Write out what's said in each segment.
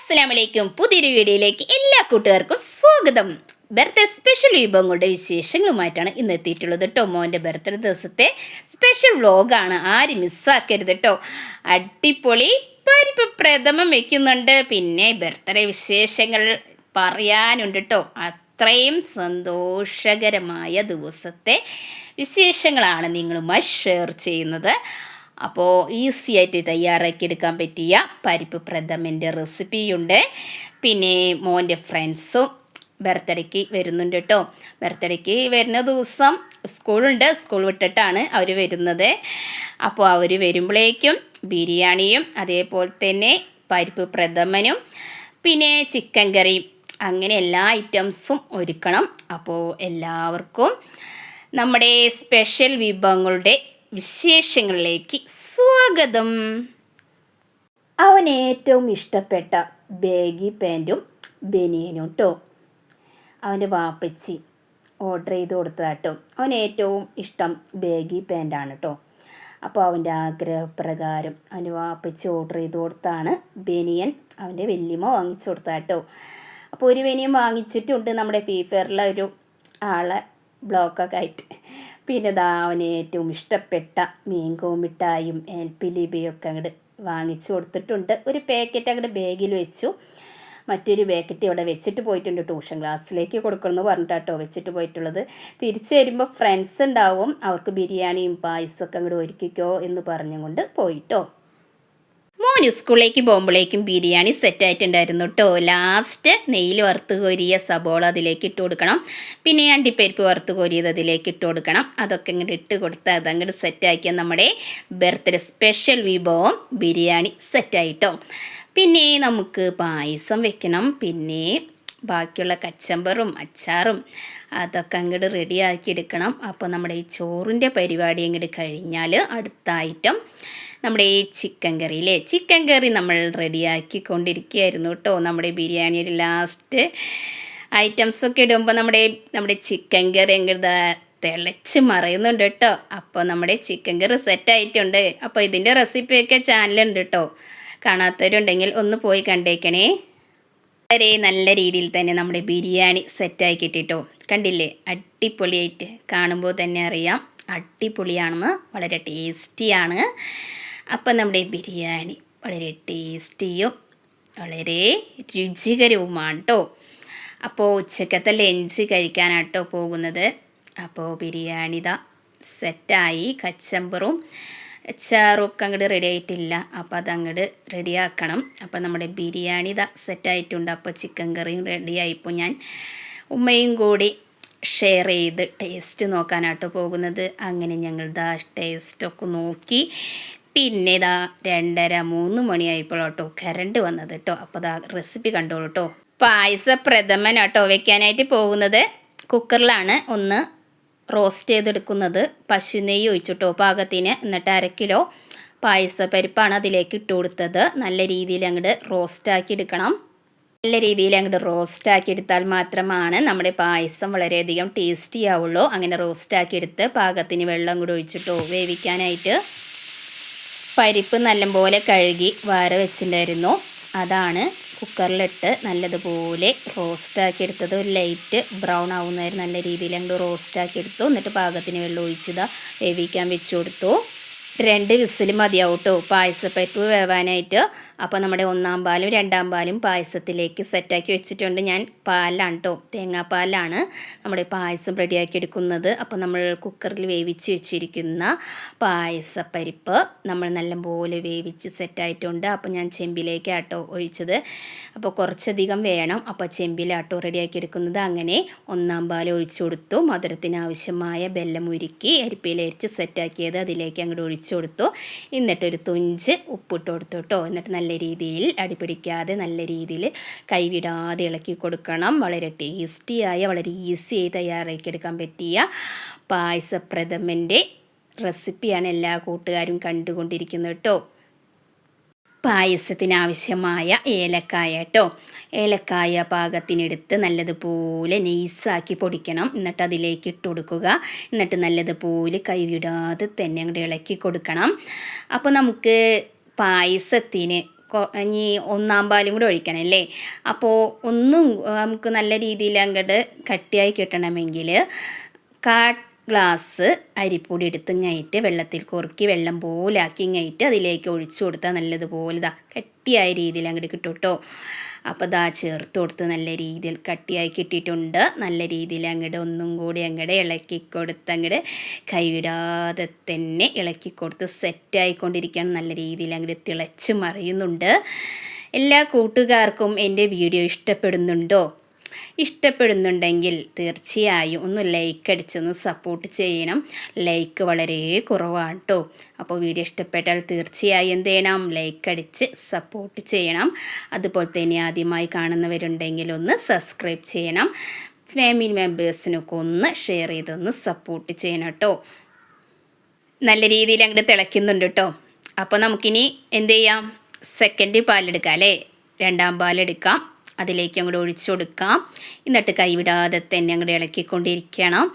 അസ്സലാമലൈക്കും. പുതിയൊരു വീഡിയോയിലേക്ക് എല്ലാ കൂട്ടുകാർക്കും സ്വാഗതം. ബർത്ത്ഡേ സ്പെഷ്യൽ വിഭവങ്ങളുടെ വിശേഷങ്ങളുമായിട്ടാണ് ഇന്ന് എത്തിയിട്ടുള്ളത് കേട്ടോ. മോൻ്റെ ബർത്ത്ഡേ ദിവസത്തെ സ്പെഷ്യൽ വ്ലോഗാണ്, ആരും മിസ്സാക്കരുത് കേട്ടോ. അടിപൊളി പരിപ്പ് പ്രഥമം വയ്ക്കുന്നുണ്ട്, പിന്നെ ബർത്ത്ഡേ വിശേഷങ്ങൾ പറയാനുണ്ട് കേട്ടോ. അത്രയും സന്തോഷകരമായ ദിവസത്തെ വിശേഷങ്ങളാണ് നിങ്ങളുമായി ഷെയർ ചെയ്യുന്നത്. അപ്പോൾ ഈസി ആയിട്ട് തയ്യാറാക്കിയെടുക്കാൻ പറ്റിയ പരിപ്പ് പ്രഥമൻ്റെ റെസിപ്പിയുണ്ട്. പിന്നെ മോൻ്റെ ഫ്രണ്ട്സും ബർത്ത്ഡേക്ക് വരുന്നുണ്ട് കേട്ടോ. ബർത്ത്ഡേക്ക് വരുന്ന ദിവസം സ്കൂളുണ്ട്, സ്കൂൾ വിട്ടിട്ടാണ് അവർ വരുന്നത്. അപ്പോൾ അവർ വരുമ്പോഴേക്കും ബിരിയാണിയും അതേപോലെ തന്നെ പരിപ്പ് പ്രഥമനും പിന്നെ ചിക്കൻ കറിയും അങ്ങനെ എല്ലാ ഐറ്റംസും ഒരുക്കണം. അപ്പോൾ എല്ലാവർക്കും നമ്മുടെ സ്പെഷ്യൽ വിഭവങ്ങളുടെ വിശേഷങ്ങളിലേക്ക് സ്വാഗതം. അവൻ ഏറ്റവും ഇഷ്ടപ്പെട്ട ബാഗി പാൻറ്റും ബനിയനും കേട്ടോ. അവൻ്റെ വാപ്പച്ചി ഓർഡർ ചെയ്ത് കൊടുത്തതാട്ടോ. അവന് ഏറ്റവും ഇഷ്ടം ബാഗി പാൻറ്റാണ് കേട്ടോ. അപ്പോൾ അവൻ്റെ ആഗ്രഹപ്രകാരം അവൻ്റെ വാപ്പച്ചി ഓർഡർ ചെയ്ത് കൊടുത്താണ് ബനിയൻ അവൻ്റെ വല്യമ്മ വാങ്ങിച്ചു കൊടുത്താട്ടോ. അപ്പോൾ ഒരു ബനിയൻ വാങ്ങിച്ചിട്ടുണ്ട് നമ്മുടെ ഫീഫെയറിലെ ഒരു ആളെ ബ്ലോക്കൊക്കെ ആയിട്ട്. പിന്നെ അവന് ഏറ്റവും ഇഷ്ടപ്പെട്ട മീങ്കോ മിഠായും എൽപ്പിലിബിയൊക്കെ അങ്ങോട്ട് വാങ്ങിച്ചു കൊടുത്തിട്ടുണ്ട്. ഒരു പാക്കറ്റ് അങ്ങോട്ട് ബാഗിൽ വെച്ചു, മറ്റൊരു പാക്കറ്റ് ഇവിടെ വെച്ചിട്ട് പോയിട്ടുണ്ട്. ട്യൂഷൻ ക്ലാസ്സിലേക്ക് കൊടുക്കണമെന്ന് പറഞ്ഞിട്ടാട്ടോ വെച്ചിട്ട് പോയിട്ടുള്ളത്. തിരിച്ചു വരുമ്പോൾ ഫ്രണ്ട്സ് ഉണ്ടാവും, അവർക്ക് ബിരിയാണിയും പായസമൊക്കെ അങ്ങോട്ട് ഒരുക്കിക്കോ എന്ന് പറഞ്ഞുകൊണ്ട് പോയിട്ടോ. മോന് സ്കൂളിലേക്ക് പോകുമ്പോഴേക്കും ബിരിയാണി സെറ്റായിട്ടുണ്ടായിരുന്നു കേട്ടോ. ലാസ്റ്റ് നെയ്യിൽ വറുത്ത് കോരിയ സബോള അതിലേക്ക് ഇട്ട് കൊടുക്കണം, പിന്നെ അണ്ടിപ്പരിപ്പ് വറുത്ത് കോരിയത് അതിലേക്ക് ഇട്ട് കൊടുക്കണം. അതൊക്കെ ഇങ്ങോട്ട് ഇട്ട് കൊടുത്താൽ അതങ്ങോട്ട് സെറ്റാക്കിയാൽ നമ്മുടെ ബർത്ത്ഡേ സ്പെഷ്യൽ വിഭവം ബിരിയാണി സെറ്റായിട്ടോ. പിന്നെ നമുക്ക് പായസം വെക്കണം, പിന്നെ ബാക്കിയുള്ള കച്ചമ്പറും അച്ചാറും അതൊക്കെ അങ്ങോട്ട് റെഡിയാക്കി എടുക്കണം. അപ്പോൾ നമ്മുടെ ഈ ചോറിൻ്റെ പരിപാടി അങ്ങോട്ട് കഴിഞ്ഞാൽ അടുത്ത ഐറ്റം നമ്മുടെ ഈ ചിക്കൻ കറിയില്ലേ, ചിക്കൻ കറി നമ്മൾ റെഡിയാക്കിക്കൊണ്ടിരിക്കുകയായിരുന്നു കേട്ടോ. നമ്മുടെ ബിരിയാണിയുടെ ലാസ്റ്റ് ഐറ്റംസൊക്കെ ഇടുമ്പോൾ നമ്മുടെ ചിക്കൻ കറി അങ്ങോട്ട് തിളച്ച് മറയുന്നുണ്ട് കേട്ടോ. അപ്പോൾ നമ്മുടെ ചിക്കൻ കറി സെറ്റായിട്ടുണ്ട്. അപ്പോൾ ഇതിൻ്റെ റെസിപ്പിയൊക്കെ ചാനലുണ്ട് കേട്ടോ, കാണാത്തവരുണ്ടെങ്കിൽ ഒന്ന് പോയി കണ്ടേക്കണേ. വളരെ നല്ല രീതിയിൽ തന്നെ നമ്മുടെ ബിരിയാണി സെറ്റായി കിട്ടിട്ടോ. കണ്ടില്ലേ, അടിപൊളിയായിട്ട് കാണുമ്പോൾ തന്നെ അറിയാം അടിപൊളിയാണെന്ന്, വളരെ ടേസ്റ്റിയാണ്. അപ്പം നമ്മുടെ ബിരിയാണി വളരെ ടേസ്റ്റിയും വളരെ രുചികരവുമാണ് കേട്ടോ. അപ്പോൾ ഉച്ചക്കത്തെ ലഞ്ച് കഴിക്കാനാട്ടോ പോകുന്നത്. അപ്പോൾ ബിരിയാണി സെറ്റായി, കച്ചമ്പറും അച്ചാറൊക്കെ അങ്ങോട്ട് റെഡി ആയിട്ടില്ല, അപ്പോൾ അതങ്ങോട്ട് റെഡിയാക്കണം. അപ്പോൾ നമ്മുടെ ബിരിയാണി സെറ്റായിട്ടുണ്ട്. അപ്പോൾ ചിക്കൻ കറിയും റെഡിയായിപ്പോൾ ഞാൻ ഉമ്മയും കൂടി ഷെയർ ചെയ്ത് ടേസ്റ്റ് നോക്കാനാട്ടോ പോകുന്നത്. അങ്ങനെ ഞങ്ങൾ ടേസ്റ്റൊക്കെ നോക്കി. പിന്നെ 2:30-3 മണിയായപ്പോഴാട്ടോ കറണ്ട് വന്നത് കേട്ടോ. അപ്പോൾ റെസിപ്പി കണ്ടോളൂ കേട്ടോ. പായസ പ്രഥമനാട്ടോ വെക്കാനായിട്ട് പോകുന്നത്. കുക്കറിലാണ് ഒന്ന് റോസ്റ്റ് ചെയ്തെടുക്കുന്നത്. പശു നെയ്യ് ഒഴിച്ചിട്ടോ പാകത്തിന്. എന്നിട്ട് 1/2 കിലോ പായസപ്പരിപ്പാണ് അതിലേക്ക് ഇട്ട് കൊടുത്തത്. നല്ല രീതിയിൽ അങ്ങോട്ട് റോസ്റ്റാക്കി എടുക്കണം. നല്ല രീതിയിൽ അങ്ങോട്ട് റോസ്റ്റാക്കി എടുത്താൽ മാത്രമാണ് നമ്മുടെ പായസം വളരെയധികം ടേസ്റ്റി ആവുള്ളൂ. അങ്ങനെ റോസ്റ്റാക്കി എടുത്ത് പാകത്തിന് വെള്ളം കൂടി ഒഴിച്ചിട്ടോ വേവിക്കാനായിട്ട് പരിപ്പ് നല്ലപോലെ കഴുകി വാര വെച്ചിട്ടുണ്ടായിരുന്നു. അതാണ് കുക്കറിലിട്ട് നല്ലതുപോലെ റോസ്റ്റാക്കി എടുത്തത്. ഒരു ലൈറ്റ് ബ്രൗൺ ആവുന്നതായിരുന്നു. നല്ല രീതിയിൽ അങ്ങോട്ട് റോസ്റ്റാക്കി എടുത്തു. എന്നിട്ട് പാകത്തിന് വെള്ളം ഒഴിച്ചത് വേവിക്കാൻ വെച്ചു കൊടുത്തു. 2 വിസിൽ മതിയാവും കേട്ടോ പായസപ്പരിപ്പ് വേവാനായിട്ട്. അപ്പോൾ നമ്മുടെ 1-ാം പാലും 2-ാം പാലും പായസത്തിലേക്ക് സെറ്റാക്കി വെച്ചിട്ടുണ്ട്. ഞാൻ പാലാണ് കേട്ടോ, തേങ്ങാപ്പാലാണ് നമ്മുടെ പായസം റെഡിയാക്കി എടുക്കുന്നത്. അപ്പോൾ നമ്മൾ കുക്കറിൽ വേവിച്ച് വെച്ചിരിക്കുന്ന പായസപ്പരിപ്പ് നമ്മൾ നല്ലപോലെ വേവിച്ച് സെറ്റായിട്ടുണ്ട്. അപ്പോൾ ഞാൻ ചെമ്പിലേക്കാട്ടോ ഒഴിച്ചത്. അപ്പോൾ കുറച്ചധികം വേണം, അപ്പോൾ ചെമ്പിലാട്ടോ റെഡിയാക്കി എടുക്കുന്നത്. അങ്ങനെ 1-ാം പാൽ ഒഴിച്ചു കൊടുത്തു. മധുരത്തിന് ആവശ്യമായ വെല്ലം ഉരുക്കി അരിപ്പയിലരിച്ച് സെറ്റാക്കിയത് അതിലേക്ക് അങ്ങോട്ട് ഒഴിച്ചു കൊടുത്തു. എന്നിട്ടൊരു തുഞ്ച് ഉപ്പിട്ട് കൊടുത്തു കേട്ടോ. എന്നിട്ട് നല്ല രീതിയിൽ അടിപിടിക്കാതെ നല്ല രീതിയിൽ കൈവിടാതെ ഇളക്കി കൊടുക്കണം. വളരെ ടേസ്റ്റിയായ വളരെ ഈസിയായി തയ്യാറാക്കിയെടുക്കാൻ പറ്റിയ പായസപ്രഥമൻ്റെ റെസിപ്പിയാണ് എല്ലാ കൂട്ടുകാരും കണ്ടുകൊണ്ടിരിക്കുന്നത് കേട്ടോ. പായസത്തിന് ആവശ്യമായ ഏലക്കായ കേട്ടോ. ഏലക്കായ പാകത്തിനെടുത്ത് നല്ലതുപോലെ നെയ്സാക്കി പൊടിക്കണം. എന്നിട്ട് അതിലേക്ക് ഇട്ട് കൊടുക്കുക. എന്നിട്ട് നല്ലതുപോലെ കൈവിടാതെ തന്നെ അങ്ങോട്ട് ഇളക്കി കൊടുക്കണം. അപ്പോൾ നമുക്ക് പായസത്തിന് ഇനി ഒന്നാം പാലും കൂടെ ഒഴിക്കണമല്ലേ. അപ്പോൾ ഒന്നും നമുക്ക് നല്ല രീതിയിൽ അങ്ങോട്ട് കട്ടിയായി കിട്ടണമെങ്കിൽ ഗ്ലാസ് അരിപ്പൊടി എടുത്ത് ഇങ്ങായിട്ട് വെള്ളത്തിൽ കുറുക്കി വെള്ളം പോലാക്കി ഇങ്ങായിട്ട് അതിലേക്ക് ഒഴിച്ചു കൊടുത്താൽ നല്ലതുപോലെ കട്ടിയായ രീതിയിൽ അങ്ങോട്ട് കിട്ടും കേട്ടോ. അപ്പോൾ ചേർത്ത് കൊടുത്ത് നല്ല രീതിയിൽ കട്ടിയായി കിട്ടിയിട്ടുണ്ട്. നല്ല രീതിയിൽ അങ്ങോട്ട് ഒന്നും കൂടി അങ്ങോട്ട് ഇളക്കി കൊടുത്ത് അങ്ങോട്ട് കൈവിടാതെ തന്നെ ഇളക്കി കൊടുത്ത് സെറ്റായിക്കൊണ്ടിരിക്കുകയാണ്. നല്ല രീതിയിൽ അങ്ങോട്ട് തിളച്ച് മറിയുന്നുണ്ട്. എല്ലാ കൂട്ടുകാർക്കും എൻ്റെ വീഡിയോ ഇഷ്ടപ്പെടുന്നുണ്ടെങ്കിൽ തീർച്ചയായും ഒന്ന് ലൈക്ക് അടിച്ചൊന്ന് സപ്പോർട്ട് ചെയ്യണം. ലൈക്ക് വളരെ കുറവാണ് കേട്ടോ. അപ്പോൾ വീഡിയോ ഇഷ്ടപ്പെട്ടാൽ തീർച്ചയായും എന്ത് ചെയ്യണം, ലൈക്ക് അടിച്ച് സപ്പോർട്ട് ചെയ്യണം. അതുപോലെ തന്നെ ആദ്യമായി കാണുന്നവരുണ്ടെങ്കിൽ ഒന്ന് സബ്സ്ക്രൈബ് ചെയ്യണം. ഫാമിലി മെമ്പേഴ്സിനൊക്കെ ഒന്ന് ഷെയർ ചെയ്തൊന്ന് സപ്പോർട്ട് ചെയ്യണം കേട്ടോ. നല്ല രീതിയിൽ അങ്ങോട്ട് തിളയ്ക്കുന്നുണ്ട് കേട്ടോ. അപ്പോൾ നമുക്കിനി എന്ത് ചെയ്യാം, സെക്കൻഡ് പാലെടുക്കാം അല്ലേ. രണ്ടാം പാലെടുക്കാം, അതിലേക്ക് അങ്ങോട്ട് ഒഴിച്ചു കൊടുക്കാം. എന്നിട്ട് കൈവിടാതെ തന്നെ അങ്ങോട്ട് ഇളക്കിക്കൊണ്ടിരിക്കണം.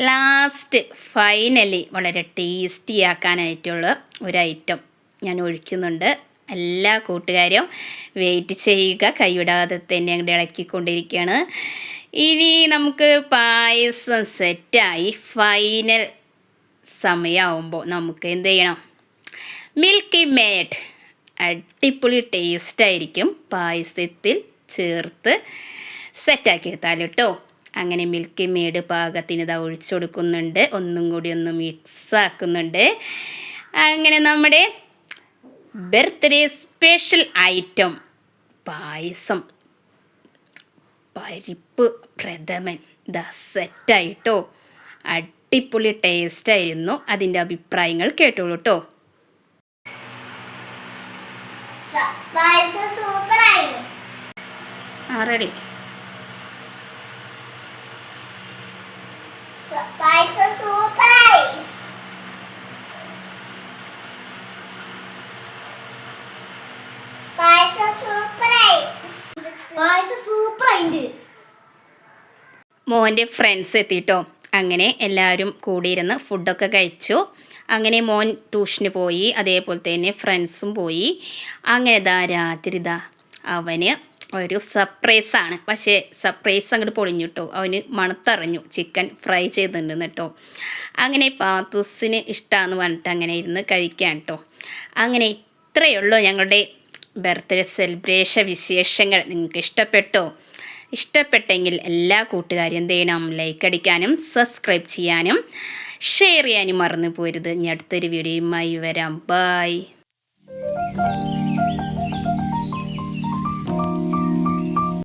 ലാസ്റ്റ് ഫൈനലി വളരെ ടേസ്റ്റി ആക്കാനായിട്ടുള്ള ഒരു ഐറ്റം ഞാൻ ഒഴിക്കുന്നുണ്ട്. എല്ലാ കൂട്ടുകാരും വെയിറ്റ് ചെയ്യുക. കൈവിടാതെ തന്നെ അങ്ങോട്ട് ഇളക്കിക്കൊണ്ടിരിക്കുകയാണ്. ഇനി നമുക്ക് പായസം സെറ്റായി ഫൈനൽ സമയമാകുമ്പോൾ നമുക്ക് എന്ത് ചെയ്യണം, മിൽക്കി മേഡ് അടിപൊളി ടേസ്റ്റായിരിക്കും പായസത്തിൽ ചേർത്ത് സെറ്റാക്കി എടുത്താൽ കേട്ടോ. അങ്ങനെ മിൽക്കി മേഡ് പാകത്തിന് ഒഴിച്ചു കൊടുക്കുന്നുണ്ട്. ഒന്നും കൂടി ഒന്ന് മിക്സാക്കുന്നുണ്ട്. അങ്ങനെ നമ്മുടെ ബർത്ത്ഡേ സ്പെഷ്യൽ ഐറ്റം പായസം പരിപ്പ് പ്രഥമൻ സെറ്റായിട്ടോ. അടിപൊളി ടേസ്റ്റായിരുന്നു. അതിൻ്റെ അഭിപ്രായങ്ങൾ കേട്ടോളൂ കേട്ടോ. റെഡി. മോൻ്റെ ഫ്രണ്ട്സ് എത്തിട്ടോ. അങ്ങനെ എല്ലാവരും കൂടിയിരുന്ന് ഫുഡൊക്കെ കഴിച്ചു. അങ്ങനെ മോൻ ട്യൂഷന് പോയി, അതേപോലെ തന്നെ ഫ്രണ്ട്സും പോയി. അങ്ങനെ രാത്രി അവന് ഒരു സർപ്രൈസാണ്. പക്ഷേ സർപ്രൈസ് അങ്ങോട്ട് പൊളിഞ്ഞു കേട്ടോ. അവന് മണത്തറിഞ്ഞു ചിക്കൻ ഫ്രൈ ചെയ്തിട്ടുണ്ടെന്ന് കേട്ടോ. അങ്ങനെ പാത്തൂസിന് ഇഷ്ടമാണെന്ന് പറഞ്ഞിട്ട് അങ്ങനെ ഇരുന്ന് കഴിക്കാൻ കേട്ടോ. അങ്ങനെ ഇത്രയേ ഉള്ളൂ ഞങ്ങളുടെ ബർത്ത്ഡേ സെലിബ്രേഷൻ വിശേഷങ്ങൾ. നിങ്ങൾക്ക് ഇഷ്ടപ്പെട്ടെങ്കിൽ എല്ലാ കൂട്ടുകാരും എന്ത് ചെയ്യണം, ലൈക്ക് അടിക്കാനും സബ്സ്ക്രൈബ് ചെയ്യാനും ഷെയർ ചെയ്യാനും മറന്നു പോരുത്. ഇനി അടുത്തൊരു വീഡിയോയുമായി വരാം. ബൈ.